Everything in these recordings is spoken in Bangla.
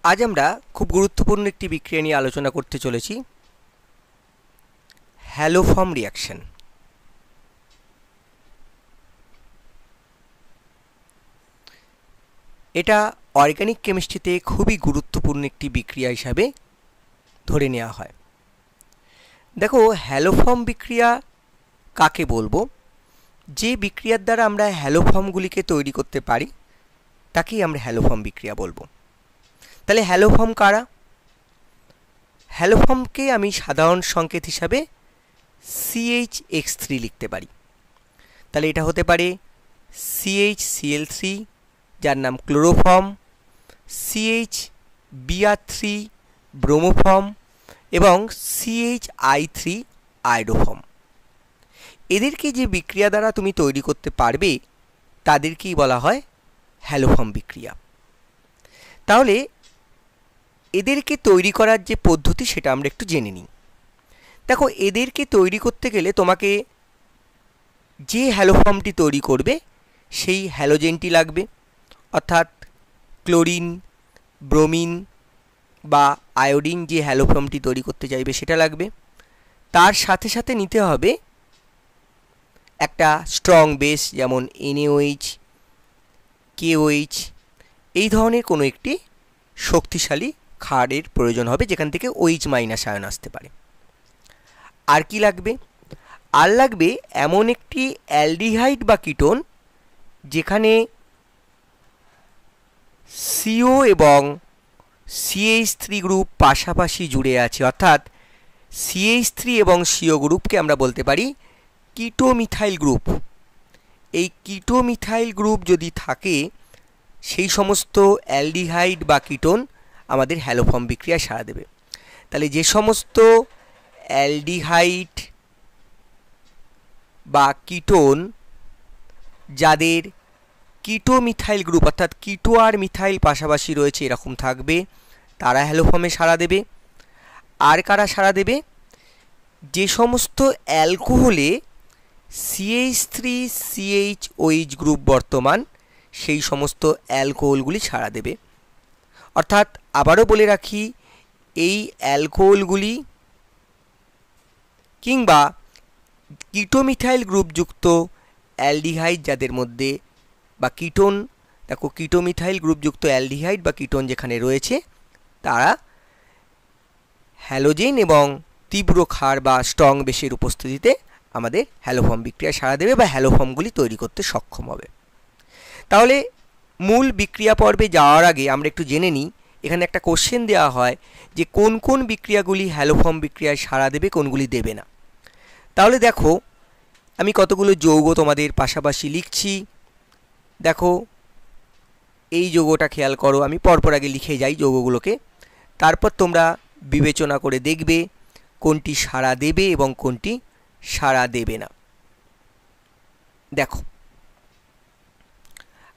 আজ আমরা খুব গুরুত্বপূর্ণ একটি বিক্রিয়া নিয়ে আলোচনা করতে চলেছি, হ্যালোফর্ম রিঅ্যাকশন। এটা অর্গানিক কেমিস্ট্রিতে খুবই গুরুত্বপূর্ণ একটি বিক্রিয়া হিসাবে ধরে নেওয়া হয়। দেখো, হ্যালোফর্ম বিক্রিয়া কাকে বলবো? যে বিক্রিয়ার দ্বারা আমরা হ্যালোফর্মগুলিকে তৈরি করতে পারি তাকেই আমরা হ্যালোফর্ম বিক্রিয়া বলবো। তাহলে হ্যালোফর্ম কারা? হ্যালোফর্মকে আমি সাধারণ সংকেত হিসাবে CH3 লিখতে পারি। তাহলে এটা হতে পারে CHCl3 যার নাম ক্লোরোফর্ম, CHBr3 ব্রোমোফর্ম এবং CHI3 আয়োডোফর্ম। এদেরকে যে বিক্রিয়া দ্বারা তুমি তৈরি করতে পারবে তাদেরকেই বলা হয় হ্যালোফর্ম বিক্রিয়া। তাহলে এদেরকে তৈরি করার যে পদ্ধতি সেটা আমরা একটু জেনে নিই। দেখো, এদেরকে তৈরি করতে গেলে তোমাকে যে হ্যালোফর্মটি তৈরি করবে সেই হ্যালোজেনটি লাগবে, অর্থাৎ ক্লোরিন, ব্রোমিন বা আয়োডিন যে হ্যালোফর্মটি তৈরি করতে চাইবে সেটা লাগবে। তার সাথে সাথে নিতে হবে একটা স্ট্রং বেস, যেমন NaOH, KOH, এই ধরনের কোনো একটি শক্তিশালী ক্ষারের প্রয়োজন হবে যেখান থেকে OH- আয়ন আসতে পারে। আর কি লাগবে? আর লাগবে এমন একটি অ্যালডিহাইড বা কিটোন যেখানে CO এবং CH3 গ্রুপ পাশাপাশি জুড়ে আছে, অর্থাৎ CH3 এবং CO গ্রুপকে আমরা বলতে পারি কিটোমিথাইল গ্রুপ। এই কিটোমিথাইল গ্রুপ যদি থাকে সেই সমস্ত অ্যালডিহাইড বা কিটোন আমাদের হ্যালোফর্ম বিক্রিয়ায় সাড়া দেবে। তাহলে যে সমস্ত অ্যালডিহাইড বা কিটোন যাদের কিটোমিথাইল গ্রুপ অর্থাৎ কিটো আর মিথাইল পাশাপাশি রয়েছে এরকম থাকবে তারা হ্যালোফর্মে সাড়া দেবে। আর কারা সাড়া দেবে? যে সমস্ত অ্যালকোহলে CH3CHOH গ্রুপ বর্তমান সেই সমস্ত অ্যালকোহলগুলি সাড়া দেবে। অর্থাৎ আবারও বলে রাখি, এই অ্যালকোহলগুলি কিংবা কিটোমিথাইল গ্রুপযুক্ত অ্যালডিহাইড যাদের মধ্যে বা কিটোন, দেখো কিটোমিথাইল গ্রুপযুক্ত অ্যালডিহাইড বা কিটোন যেখানে রয়েছে তারা হ্যালোজেন এবং তীব্র ক্ষার বা স্ট্রং বেসের উপস্থিতিতে আমাদের হ্যালোফর্ম বিক্রিয়ায় সাড়া দেবে বা হ্যালোফর্মগুলি তৈরি করতে সক্ষম হবে। তাহলে মূল বিক্রিয়া পর্বে যাওয়ার আগে আমরা একটু জেনে নিই, এখানে একটা কোশ্চেন দেওয়া হয় যে কোন কোন বিক্রিয়াগুলি হ্যালোফর্ম বিক্রিয়ায় সাড়া দেবে, কোনগুলি দেবে না। তাহলে দেখো, আমি কতগুলো যৌগ তোমাদের পাশাপাশি লিখছি। দেখো, এই যৌগটা খেয়াল করো, আমি পরপর আগে লিখে যাই যৌগগুলোকে, তারপর তোমরা বিবেচনা করে দেখবে কোনটি সাড়া দেবে এবং কোনটি সাড়া দেবে না। দেখো,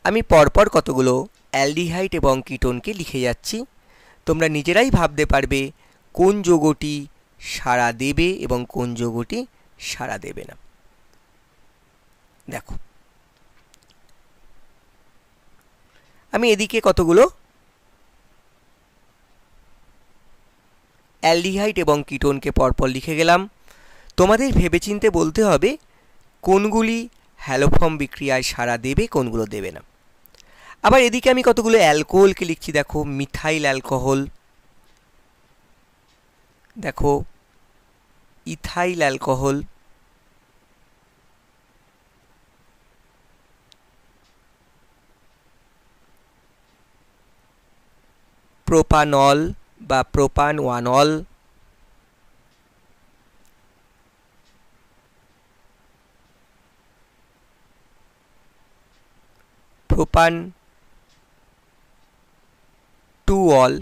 আমি পরপর কতগুলো অ্যালডিহাইড এবং কিটোনকে লিখে যাচ্ছি, তোমরা নিজেরাই ভাবতে পারবে কোন যৌগটি সাড়া দেবে এবং কোন যৌগটি সাড়া দেবে না। দেখো, আমি এদিকে কতগুলো অ্যালডিহাইড এবং কিটোনকে পরপর লিখে গেলাম। তোমাদের ভেবেচিন্তে বলতে হবে কোনগুলি হ্যালোফর্ম বিক্রিয়ায় সাড়া দেবে, কোনগুলো দেবে না। আবার এদিকে আমি কতগুলো অ্যালকোহলকে লিখছি। দেখো, মিথাইল অ্যালকোহল, দেখো ইথাইল অ্যালকোহল, প্রোপানল বা প্রোপান-1-অল, প্রোপান-2-অল,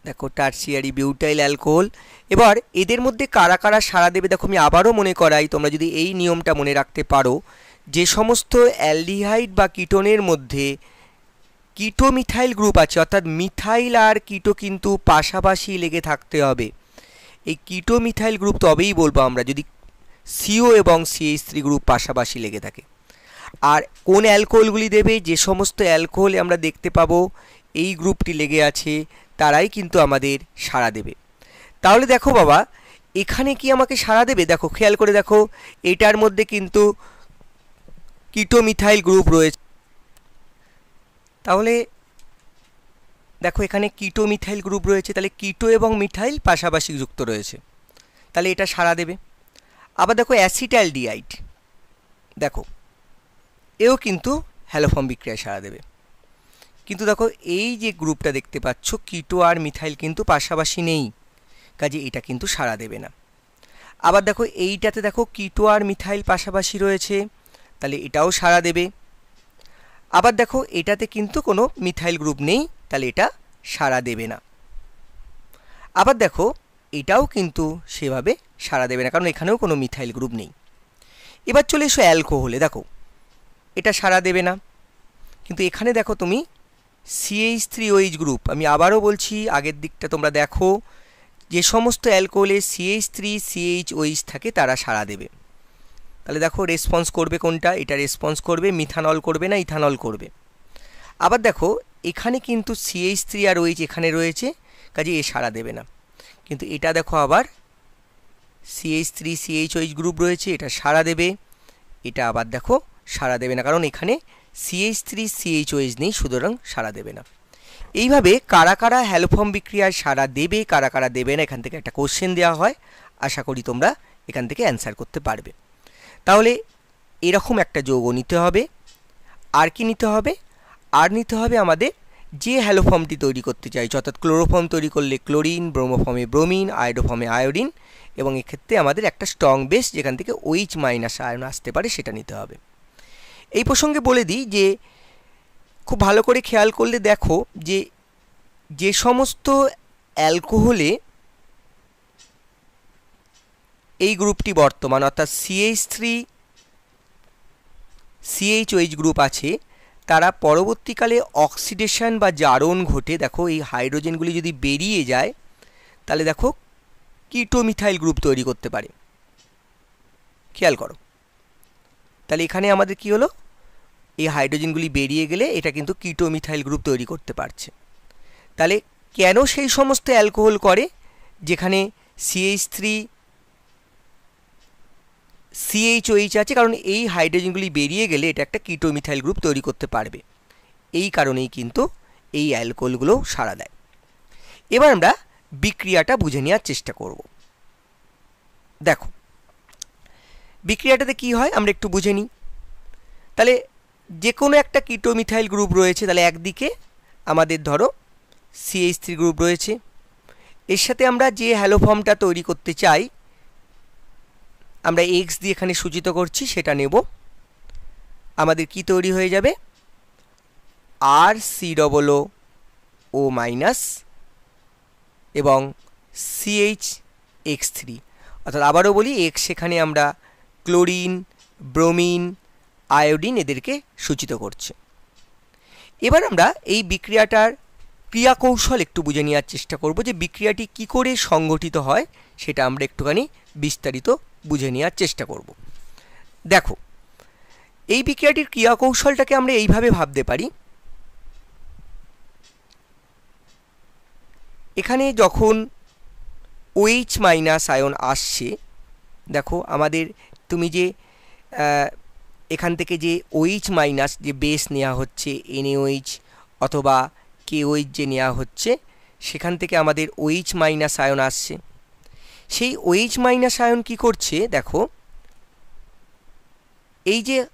দেখো টারসিয়ারি বিউটাইল অ্যালকোহল। এবার এদের মধ্যে কারা কারা সাড়া দেবে দেখো, আমি আবারও মনে করাই, তোমরা যদি এই নিয়মটা মনে রাখতে পারো, যে সমস্ত অ্যালডিহাইড বা কিটোনের মধ্যে কিটোমিথাইল গ্রুপ আছে, অর্থাৎ মিথাইল আর কিটো কিন্তু পাশাপাশি লেগে থাকতে হবে, এই কিটো মিথাইল গ্রুপ তবেই বলবো আমরা যদি CO এবং CH3 গ্রুপ পাশাপাশি লেগে থাকে। আর কোন অ্যালকোহলগুলি দেবে, যে সমস্ত অ্যালকোহলে আমরা দেখতে পাবো এই গ্রুপটি লেগে আছে তারাই কিন্তু আমাদের সাড়া দেবে। তাহলে দেখো বাবা, এখানে কি আমাকে সাড়া দেবে? দেখো, খেয়াল করে দেখো, এটার মধ্যে কিন্তু কিটো মিথাইল গ্রুপ রয়েছে। তাহলে দেখো এখানে কিটো মিথাইল গ্রুপ রয়েছে, তাহলে কিটো এবং মিথাইল পাশাপাশি যুক্ত রয়েছে, তাহলে এটা সাড়া দেবে। আবার দেখো অ্যাসিটালডিহাইড, দেখো এও কিন্তু হ্যালোফর্ম বিক্রিয়ায় সাড়া দেবে। কিন্তু দেখো এই যে গ্রুপটা দেখতে পাচ্ছ, কিটো আর মিথাইল কিন্তু পাশাপাশি নেই, কাজে এটা কিন্তু সাড়া দেবে না। আবার দেখো এইটাতে দেখো কিটো আর মিথাইল পাশাপাশি রয়েছে, তাহলে এটাও সাড়া দেবে। আবার দেখো এটাতে কিন্তু কোনো মিথাইল গ্রুপ নেই, তাহলে এটা সাড়া দেবে না। আবার দেখো এটাও কিন্তু সেভাবে সাড়া দেবে না, কারণ এখানেও কোনো মিথাইল গ্রুপ নেই। এবার চলে এসো অ্যালকোহলে, দেখো এটা সাড়া দেবে না। কিন্তু এখানে দেখো তুমি CH3OH গ্রুপ, আমি আবারও বলছি, আগের দিকটা তোমরা দেখো, যে সমস্ত অ্যালকোহলে CH3CHOH থাকে তারা সাড়া দেবে। তাহলে দেখো রেসপন্স করবে কোনটা? এটা রেসপন্স করবে, মিথানল করবে না ইথানল করবে। আবার দেখো এখানে কিন্তু CH3 আর OH এখানে রয়েছে, কাজে এ সাড়া দেবে না। কিন্তু এটা দেখো আবার CH3CHOH গ্রুপ রয়েছে, এটা সাড়া দেবে। এটা আবার দেখো সাড়া দেবে না, কারণ এখানে CH3CHOH নেই, সুতরাং সাড়া দেবে না। এইভাবে কারা কারা হ্যালোফর্ম বিক্রিয়ায় সাড়া দেবে, কারা কারা দেবে না, এখান থেকে একটা কোশ্চেন দেওয়া হয়। আশা করি তোমরা এখান থেকে অ্যান্সার করতে পারবে। তাহলে এরকম একটা যৌগ নিতে হবে। আর কি নিতে হবে? আর নিতে হবে আমাদের যে হ্যালোফর্মটি তৈরি করতে চাইছে, অর্থাৎ ক্লোরোফর্ম তৈরি করলে ক্লোরিন, ব্রোমোফর্মে ব্রোমিন, আয়োডোফর্মে আয়োডিন, এবং এক্ষেত্রে আমাদের একটা স্ট্রং বেস যেখান থেকে OH- আয়ন আসতে পারে সেটা নিতে হবে। এই প্রসঙ্গে বলে দিই যে খুব ভালো করে খেয়াল করলে দেখো যে যে সমস্ত অ্যালকোহলে এই গ্রুপটি বর্তমান, অর্থাৎ CH3CHOH গ্রুপ আছে, তারা পরবর্তীকালে অক্সিডেশন বা জারণ ঘটে, দেখো এই হাইড্রোজেনগুলি যদি বেরিয়ে যায় তাহলে দেখো কিটো মিথাইল গ্রুপ তৈরি করতে পারে। খেয়াল করো, তাহলে এখানে আমাদের কি হলো? এই হাইড্রোজেনগুলি বেরিয়ে গেলে এটা কিন্তু কিটো মিথাইল গ্রুপ তৈরি করতে পারছে। তাহলে কেন সেই সমস্ত অ্যালকোহল করে যেখানে CH3CHOH আছে? কারণ এই হাইড্রোজেনগুলি বেরিয়ে গেলে এটা একটা কিটো মিথাইল গ্রুপ তৈরি করতে পারবে, এই কারণেই কিন্তু এই অ্যালকোহলগুলো সাড়া দেয়। এবার আমরা বিক্রিয়াটা বুঝে নেওয়ার চেষ্টা করব। দেখো বিক্রিয়াটাতে কি হয় আমরা একটু বুঝে নিই। তাহলে যে কোনো একটা কিটো মিথাইল গ্রুপ রয়েছে, তাহলে একদিকে আমাদের ধরো CH3 গ্রুপ রয়েছে, এর সাথে আমরা যে হ্যালোফর্মটা তৈরি করতে চাই আমরা X দিয়ে এখানে সূচিত করছি, সেটা নেব। আমাদের কি তৈরি হয়ে যাবে? RCOO- এবং CHX3, অর্থাৎ আবারও বলি X সেখানে আমরা ক্লোরিন, ব্রোমিন, আয়োডিন এদেরকে সূচিত করছে। এবার আমরা এই বিক্রিয়াটার ক্রিয়া কৌশল একটু বুঝে নেওয়ার চেষ্টা করব, যে বিক্রিয়াটি কি করে সংগঠিত হয় সেটা আমরা একটুখানি বিস্তারিত বুঝে নেওয়ার চেষ্টা করব। দেখো এই বিক্রিয়াটির ক্রিয়া কৌশলটাকে আমরা এইভাবে ভাবতে পারি। এখানে যখন OH- আয়ন আসছে, দেখো আমাদের তুমি যে এখান থেকে যে OH- যে বেস নেওয়া হচ্ছে NaOH অথবা KOH যে নেওয়া হচ্ছে, সেখান থেকে আমাদের OH- আয়ন আসছে। সেই OH- আয়ন কি করছে? দেখো এই যে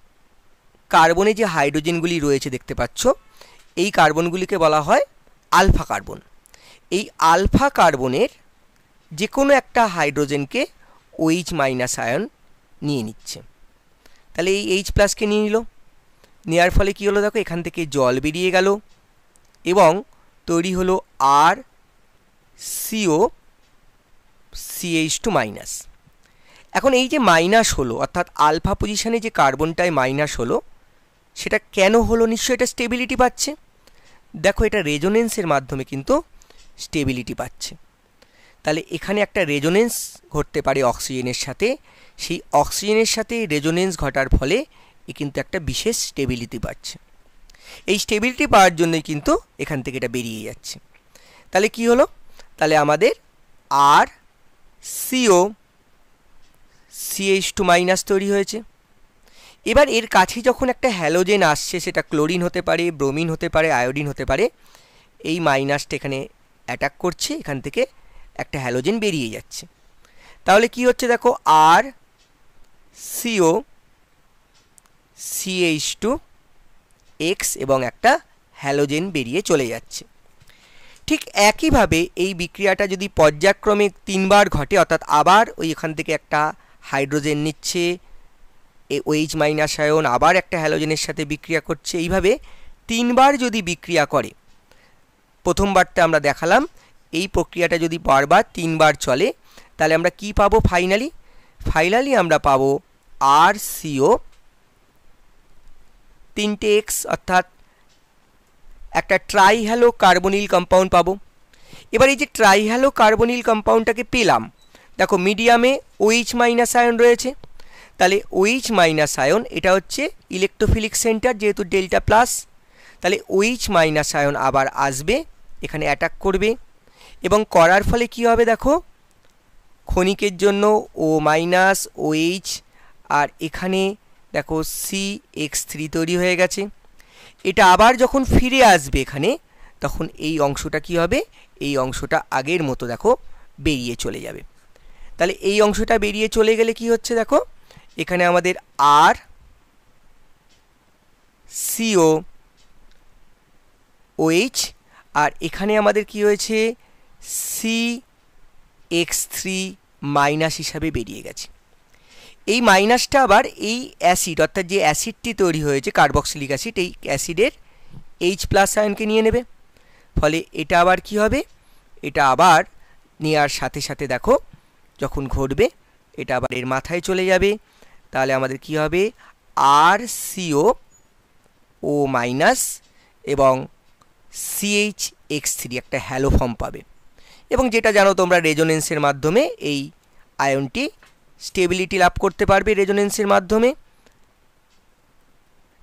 কার্বনে যে হাইড্রোজেনগুলি রয়েছে দেখতে পাচ্ছ, এই কার্বনগুলিকে বলা হয় আলফা কার্বন। এই আলফা কার্বনের যে কোনো একটা হাইড্রোজেনকে OH- আয়ন নিয়ে নিচ্ছে। তাহলে এই H+ নিয়ে নিল, নেওয়ার ফলে কি হলো? দেখো এখান থেকে জল বেরিয়ে গেল এবং তৈরি হলো RCOCH2-। এখন এই যে মাইনাস হলো, অর্থাৎ আলফা পজিশনে যে কার্বনটায় মাইনাস হলো, সেটা কেন হলো? নিশ্চয়ই এটা স্টেবিলিটি পাচ্ছে। দেখো এটা রেজোনেন্সের মাধ্যমে কিন্তু স্টেবিলিটি পাচ্ছে। তাহলে এখানে একটা রেজোনেন্স ঘটতে পারে অক্সিজেনের সাথে, সেই অক্সিজেনের সাথে রেজোনেন্স ঘটার ফলে এ কিন্তু একটা বিশেষ স্টেবিলিটি পাচ্ছে। এই স্টেবিলিটি পাওয়ার জন্যই কিন্তু এখান থেকে এটা বেরিয়ে যাচ্ছে। তাহলে কি হলো, তাহলে আমাদের আর সিও CH2- তৈরি হয়েছে। এবার এর কাছে যখন একটা হ্যালোজেন আসছে, সেটা ক্লোরিন হতে পারে, ব্রোমিন হতে পারে, আয়োডিন হতে পারে, এই মাইনাসটা এখানে অ্যাটাক করছে, এখান থেকে একটা হ্যালোজেন বেরিয়ে যাচ্ছে। তাহলে কি হচ্ছে দেখো, আর সিও CH2X এবং একটা হ্যালোজেন বেরিয়ে চলে যাচ্ছে। ঠিক একইভাবে এই বিক্রিয়াটা যদি পর্যায়ক্রমে 3বার ঘটে, অর্থাৎ আবার ওই এখান থেকে একটা হাইড্রোজেন নিচ্ছে, OH- আয়ন আবার একটা হ্যালোজেনের সাথে বিক্রিয়া করছে, এইভাবে 3বার যদি বিক্রিয়া করে, প্রথমবারটা আমরা দেখালাম, এই প্রক্রিয়াটা যদি বারবার 3বার চলে, তাহলে আমরা কি পাবো ফাইনালি আমরা পাবো আর সিও 3টে X, অর্থাৎ একটা ট্রাইহ্যালো কার্বনিল কম্পাউন্ড পাবো। এবার এই যে ট্রাইহ্যালো কার্বনিল কম্পাউন্ডটাকে পেলাম, দেখো মিডিয়ামে OH- আয়ন রয়েছে, তাহলে OH- আয়ন এটা হচ্ছে ইলেকট্রোফিলিক সেন্টার, যেহেতু ডেল্টা প্লাস, তাহলে OH- আয়ন আবার আসবে, এখানে অ্যাটাক করবে, এবং করার ফলে কি হবে দেখো, ক্ষণিকের জন্য O- OH, আর এখানে দেখো CX3 তৈরি হয়ে গেছে। এটা আবার যখন ফিরে আসবে এখানে, তখন এই অংশটা কি হবে, এই অংশটা আগের মতো দেখো বেরিয়ে চলে যাবে। তাহলে এই অংশটা বেরিয়ে চলে গেলে কি হচ্ছে দেখো, এখানে আমাদের আর সিও OH, আর এখানে আমাদের কি হয়েছে, CX3- হিসাবে বেরিয়ে গেছে। এই মাইনাসটা আবার এই অ্যাসিড, অর্থাৎ যে অ্যাসিডটি তৈরি হয়েছে কার্বক্সিলিক অ্যাসিড, এই অ্যাসিডের H+ আয়নকে নিয়ে নেবে, ফলে এটা আবার কি হবে, এটা আবার নেওয়ার সাথে সাথে দেখো যখন ঘটবে, এটা আবার এর মাথায় চলে যাবে, তাহলে আমাদের কি হবে, আর সিও O- এবং CH(X3) একটা হ্যালো ফর্ম পাবে, এবং যেটা জানো তোমরা, রেজোনেন্সের মাধ্যমে এই আয়নটি স্টেবিলিটি লাভ করতে পারবে রেজোনেন্সের মাধ্যমে।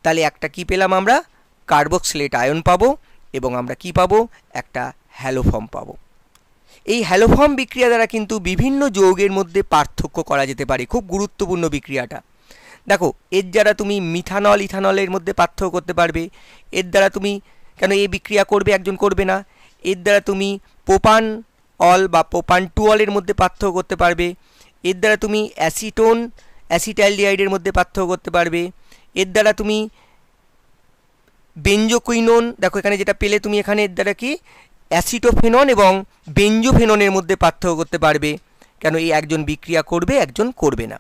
তাহলে একটা কি পেলাম আমরা, কার্বক্সিলেট আয়ন পাবো, এবং আমরা কি পাবো, একটা হ্যালো ফর্ম পাবো। এই হ্যালো ফর্ম বিক্রিয়া দ্বারা কিন্তু বিভিন্ন যৌগের মধ্যে পার্থক্য করা যেতে পারে, খুব গুরুত্বপূর্ণ বিক্রিয়াটা। দেখো, এর দ্বারা তুমি মিথানল ইথানলের মধ্যে পার্থক্য করতে পারবে, এর দ্বারা তুমি, কেন এই বিক্রিয়া করবে একজন করবে না, এর দ্বারা তুমি প্রোপান অল বা প্রোপান টু অলের মধ্যে পার্থক্য করতে পারবে, এর দ্বারা তুমি অ্যাসিটোন অ্যাসিটাইলডিহাইডের মধ্যে পার্থক্য করতে পারবে, এর দ্বারা তুমি বেঞ্জোকুইনোন, দেখো এখানে যেটা পেলে তুমি, এখানে এর দ্বারা কি অ্যাসিটোফেনন এবং বেঞ্জোফেননের মধ্যে পার্থক্য করতে পারবে, কেন এই একজন বিক্রিয়া করবে একজন করবে না।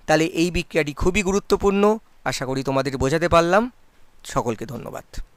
তাহলে এই বিক্রিয়াটি খুবই গুরুত্বপূর্ণ। আশা করি তোমাদের বোঝাতে পারলাম। সকলকে ধন্যবাদ।